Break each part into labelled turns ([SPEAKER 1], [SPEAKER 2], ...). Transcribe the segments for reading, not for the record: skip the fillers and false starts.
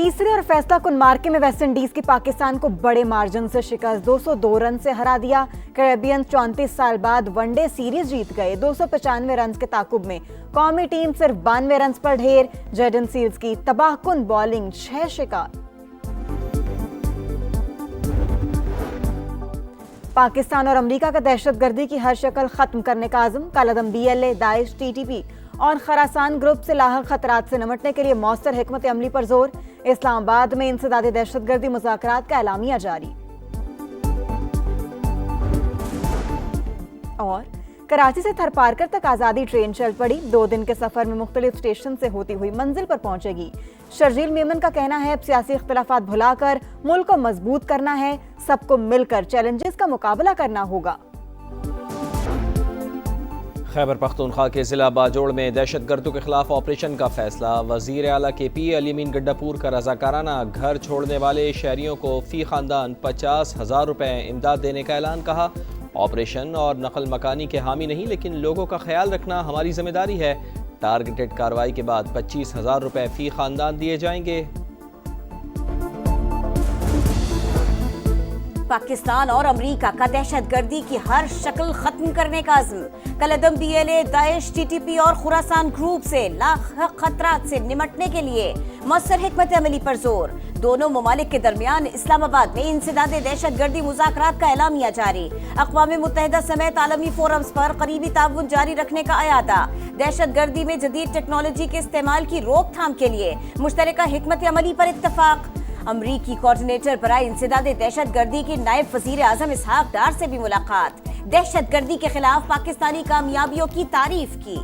[SPEAKER 1] तीसरे और फैसला कुन मार्के में वेस्ट इंडीज की पाकिस्तान को बड़े मार्जिन से शिकस्त, 202 रन से हरा दिया। कैरेबियन 34 साल बाद वनडे सीरीज जीत गए। 295 रन के ताकुब में कौमी टीम सिर्फ 92 रन पर ढेर। जैडन सील्स की तबाहकुन बॉलिंग, 6 शिकार। पाकिस्तान और अमरीका का दहशतगर्दी की हर शक्ल खत्म करने का आज़म। कलअदम BLA, दाइश, TTP और खरासान ग्रुप से लाहक खतरात से निमटने के लिए मौसर हिकमत अमली पर जोर। इस्लामाबाद में इंसदादे दहशतगर्दी मुज़ाकरात का एलामिया जारी। और कराची से थरपारकर तक आज़ादी ट्रेन चल पड़ी। 2 दिन के सफर में मुख्तलिफ स्टेशन से होती हुई मंजिल पर पहुंचेगी। शर्जील मेमन का कहना है अब सियासी इख्तिलाफात भुलाकर मुल्क को मजबूत करना है, सबको मिलकर चैलेंजेस का मुकाबला करना होगा।
[SPEAKER 2] खैबर पख्तूनख्वा के ज़िला बाजोड़ में दहशतगर्दों के खिलाफ ऑपरेशन का फैसला। वज़ीर आला KP अलीमीन गड्डापुर का रज़ाकाराना घर छोड़ने वाले शहरियों को फ़ी ख़ानदान 50,000 रुपए इमदाद देने का ऐलान। कहा, ऑपरेशन और नकल मकानी के हामी नहीं, लेकिन लोगों का ख्याल रखना हमारी जिम्मेदारी है। टारगेटेड कार्रवाई के बाद 25,000 रुपए फ़ी ख़ानदान दिए जाएंगे।
[SPEAKER 3] पाकिस्तान और अमरीका का दहशतगर्दी की हर शक्ल खत्म करने का अज़्म। कलअदम BLA, दाइश, TTP और खुरासान ग्रुप से लाख खतरात से निमटने के लिए मौसर हिकमत अमली पर जोर। दोनों ममालिक के दरमियान इस्लामाबाद में इंसदादे दहशतगर्दी मुज़ाकरात का एलामिया जारी। अक़वाम मुत्तहिदा समेत आलमी फोरम्स पर करीबी ताउन जारी रखने का अयादा। दहशतगर्दी में जदीद टेक्नोलॉजी के इस्तेमाल की रोकथाम के लिए मुश्तरका हिकमत अमली पर इत्तफाक। अमरीकी कोऑर्डिनेटर बराए इंसदादे दहशतगर्दी की नायब वज़ीर आज़म इसहाक डार से भी मुलाकात। दहशतगर्दी के खिलाफ पाकिस्तानी कामयाबियों की तारीफ की।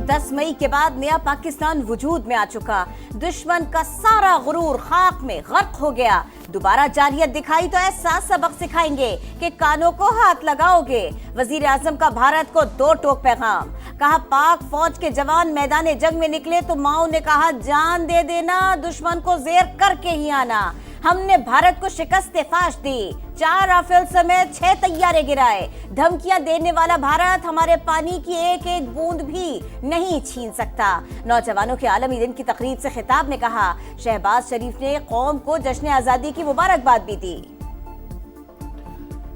[SPEAKER 3] 10 मई के बाद नया पाकिस्तान वजूद में आ चुका। दुश्मन का सारा गुरूर खाक में गर्क हो गया। दोबारा जारियत दिखाई तो ऐसा सबक सिखाएंगे कि कानों को हाथ लगाओगे। वजीर आजम का भारत को 2 टोक पैगाम। कहा, पाक फौज के जवान मैदान जंग में निकले तो माओ ने कहा जान दे देना, दुश्मन को जेर करके ही आना। हमने भारत को शिकस्त फाश दी, 4 राफेल समेत 6 तैयारे गिराए। धमकियां देने वाला भारत हमारे पानी की एक एक बूंद भी नहीं छीन सकता। नौजवानों के आलमी दिन की तकरीब से खिताब में कहा, शहबाज शरीफ ने कौम को जश्न आज़ादी की मुबारकबाद भी दी।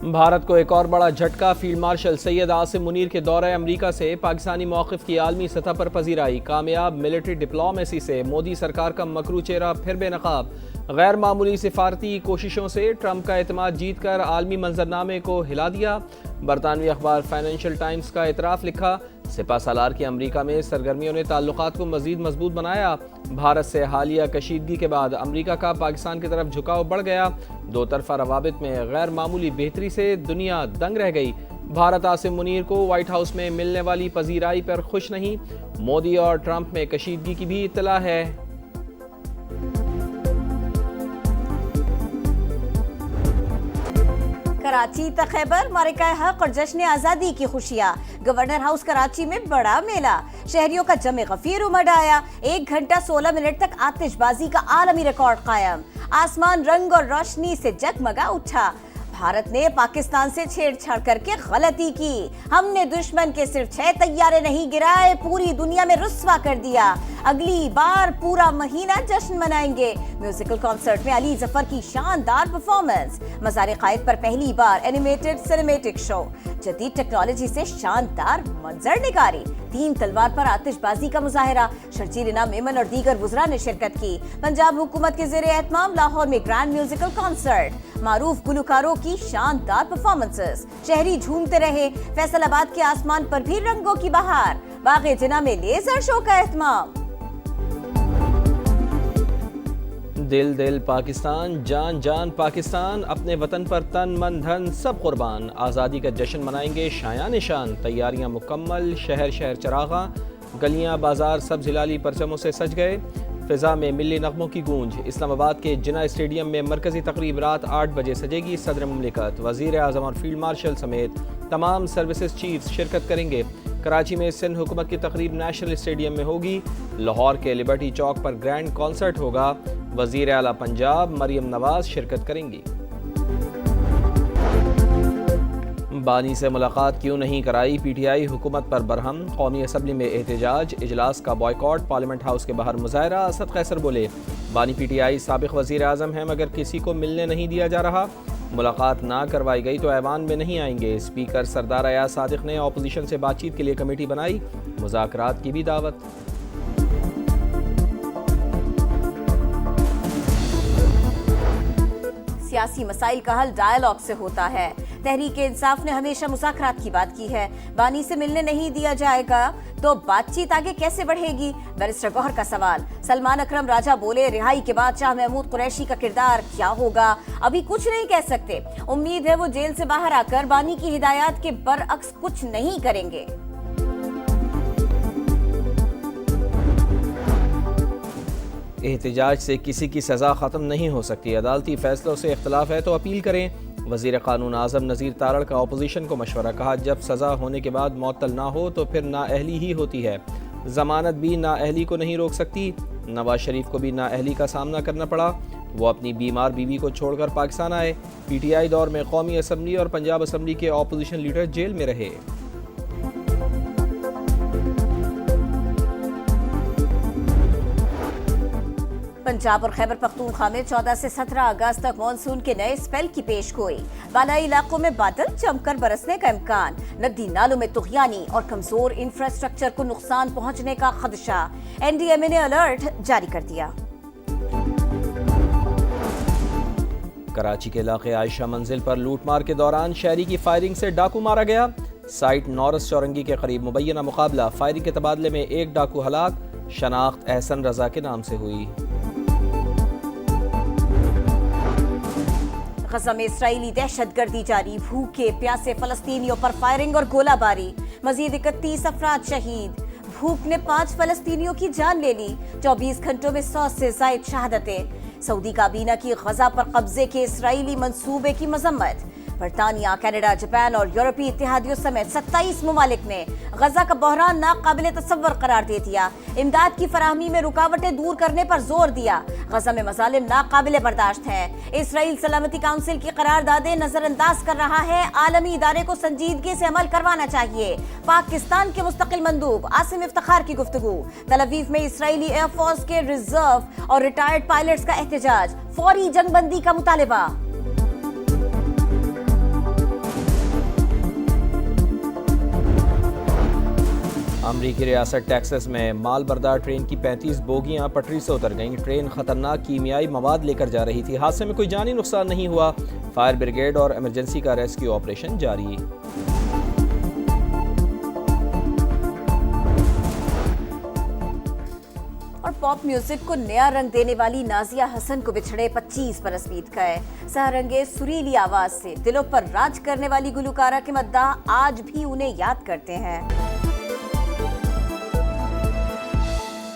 [SPEAKER 2] भारत को एक और बड़ा झटका। फील्ड मार्शल सैयद आसिम मुनीर के दौरे अमरीका से पाकिस्तानी मौक़िफ़ की आलमी सतह पर पजीराई। कामयाब मिलिट्री डिप्लोमेसी से मोदी सरकार का मकरू चेहरा फिर बेनकाब। गैर मामूली सिफारती कोशिशों से ट्रंप का एतमाद जीत कर आलमी मंजरनामे को हिला दिया। बरतानवी अखबार फाइनेंशियल टाइम्स का एतराफ़ लिखा, सिपा सालार की अमरीका में सरगर्मियों ने ताल्लुकात को मज़ीद मजबूत बनाया। भारत से हालिया कशीदगी के बाद अमरीका का पाकिस्तान की तरफ झुकाव बढ़ गया। 2 तरफ़ा रवाबित में गैर मामूली बेहतरी से दुनिया दंग रह गई। भारत आसिम मुनीर को व्हाइट हाउस में मिलने वाली पजीराई पर खुश नहीं। मोदी और ट्रंप में कशीदगी की भी इत्तला है।
[SPEAKER 3] कराची तक खैबर, मारिका हक और जश्न आज़ादी की खुशियाँ। गवर्नर हाउस कराची में बड़ा मेला, शहरियों का जमे गफीर उमड़ आया। 1 घंटा 16 मिनट तक आतिशबाजी का आलमी रिकॉर्ड कायम। आसमान रंग और रोशनी से जगमगा उठा। भारत ने पाकिस्तान से छेड़छाड़ करके गलती की। हमने दुश्मन के सिर्फ 6 तैयारे नहीं गिराए, पूरी दुनिया में रुस्वा कर दिया। अगली बार पूरा महीना जश्न मनाएंगे। म्यूजिकल कॉन्सर्ट में अली जफर की शानदार परफॉर्मेंस। मज़ार क़ायद पर पहली बार एनिमेटेड सिनेमैटिक शो। जदीद टेक्नोलॉजी से शानदार मंजर निगारी। 3 तलवार पर आतिशबाजी का मुजाहिरा। शर्जील इनाम मेमन और दीगर वुज़रा ने शिरकत की। पंजाब हुकूमत के ज़ेरे एहतमाम लाहौर में ग्रैंड म्यूजिकल कॉन्सर्ट। मारूफ गुलकारों की शानदार परफॉर्मेंसेस। शहरी झूमते रहे। फैसलाबाद के आसमान पर भी रंगों की बहार। बाग़े जिना में लेजर शो का एहतमाम।
[SPEAKER 2] दिल दिल पाकिस्तान, जान जान पाकिस्तान, अपने वतन पर तन मन धन सब कुर्बान। आज़ादी का जश्न मनाएंगे शायान निशान। तैयारियां मुकम्मल, शहर शहर चरागा, गलियां बाजार सब हिलाली परचमों से सज गए। फ़िज़ा में मिली नग़मों की गूंज। इस्लामाबाद के जिना स्टेडियम में मरकज़ी तकरीब रात 8 बजे सजेगी। सदर मुमलिकत, वज़ीर आज़म और फील्ड मार्शल समेत तमाम सर्विसेज चीफ्स शिरकत करेंगे। कराची में सिंध हुकूमत की तकरीब नेशनल स्टेडियम में होगी। लाहौर के लिबर्टी चौक पर ग्रैंड कॉन्सर्ट होगा। वज़ीर आला पंजाब मरियम नवाज शिरकत करेंगी। بانی سے ملاقات کیوں نہیں کرائی، پی ٹی آئی حکومت پر برہم، قومی اسمبلی میں احتجاج، اجلاس کا بائیکاٹ، پارلیمنٹ ہاؤس کے باہر مظاہرہ۔ اسد قیصر بولے، بانی پی ٹی آئی سابق وزیر اعظم ہیں مگر کسی کو ملنے نہیں دیا جا رہا، ملاقات نہ کروائی گئی تو ایوان میں نہیں آئیں گے۔ اسپیکر سردار ایاز صادق نے اپوزیشن سے بات چیت کے لیے کمیٹی بنائی، مذاکرات کی بھی دعوت۔
[SPEAKER 3] سیاسی مسائل کا حل ڈائیلاگ سے ہوتا ہے۔ تحریک انصاف نے ہمیشہ مذاکرات کی بات کی ہے۔ بانی سے ملنے نہیں دیا جائے گا تو بات چیت آگے کیسے بڑھے گی؟ بیرسٹر گوہر کا سوال۔ سلمان اکرم راجہ بولے، رہائی کے بعد شاہ محمود قریشی کا کردار کیا ہوگا ابھی کچھ نہیں کہہ سکتے، امید ہے وہ جیل سے باہر آ کر بانی کی ہدایات کے برعکس کچھ نہیں کریں گے۔
[SPEAKER 2] احتجاج سے کسی کی سزا ختم نہیں ہو سکتی، عدالتی فیصلوں سے اختلاف ہے تو اپیل کریں۔ وزیر قانون اعظم نذیر تارڑ کا اپوزیشن کو مشورہ، کہا جب سزا ہونے کے بعد معطل نہ ہو تو پھر نااہلی ہی ہوتی ہے، ضمانت بھی نااہلی کو نہیں روک سکتی۔ نواز شریف کو بھی نااہلی کا سامنا کرنا پڑا، وہ اپنی بیمار بیوی کو چھوڑ کر پاکستان آئے۔ پی ٹی آئی دور میں قومی اسمبلی اور پنجاب اسمبلی کے اپوزیشن لیڈر جیل میں رہے۔
[SPEAKER 3] پنجاب اور خیبر پختونخوا میں 14 سے 17 اگست تک مانسون کے نئے سپیل کی پیش گوئی۔ بالائی علاقوں میں بادل جم کر برسنے کا امکان، ندی نالوں میں طغیانی اور کمزور انفراسٹرکچر کو نقصان پہنچنے کا خدشہ، این ڈی ایم اے نے الرٹ جاری کر دیا۔
[SPEAKER 2] کراچی کے علاقے عائشہ منزل پر لوٹ مار کے دوران شہری کی فائرنگ سے ڈاکو مارا گیا۔ سائٹ نورس چورنگی کے قریب مبینہ مقابلہ، فائرنگ کے تبادلے میں ایک ڈاکو ہلاک، شناخت احسن رضا کے نام سے ہوئی۔
[SPEAKER 3] غزہ میں اسرائیلی دہشت گردی جاری، بھوکے پیاسے فلسطینیوں پر فائرنگ اور گولہ باری، مزید 31 افراد شہید۔ بھوک نے 5 فلسطینیوں کی جان لے لی، 24 گھنٹوں میں 100 سے زائد شہادتیں۔ سعودی کابینہ کی غزہ پر قبضے کے اسرائیلی منصوبے کی مذمت۔ برطانیہ، کینیڈا، جاپان اور یورپی اتحادیوں سمیت 27 ممالک نے غزہ کا بحران ناقابل تصور قرار دے دیا، امداد کی فراہمی میں رکاوٹیں دور کرنے پر زور دیا۔ غزہ میں مظالم ناقابل برداشت ہیں، اسرائیل سلامتی کونسل کی قراردادیں نظر انداز کر رہا ہے، عالمی ادارے کو سنجیدگی سے عمل کروانا چاہیے۔ پاکستان کے مستقل مندوب عاصم افتخار کی گفتگو۔ تل اویو میں اسرائیلی ایئر فورس کے ریزرو اور ریٹائرڈ پائلٹس کا احتجاج، فوری جنگ بندی کا مطالبہ۔
[SPEAKER 2] امریکی ریاست ٹیکساس میں مال بردار ٹرین کی 35 بوگیاں پٹری سے اتر گئیں۔ ٹرین خطرناک کیمیائی مواد لے کر جا رہی تھی۔ حادثے میں کوئی جانی نقصان نہیں ہوا، فائر بریگیڈ اور ایمرجنسی کا ریسکیو آپریشن جاری۔
[SPEAKER 3] اور پاپ میوزک کو نیا رنگ دینے والی نازیہ حسن کو بچھڑے 25 برس بیت گئے۔ سحرانگیز سریلی آواز سے دلوں پر راج کرنے والی گلوکارہ کے مداح آج بھی انہیں یاد کرتے ہیں۔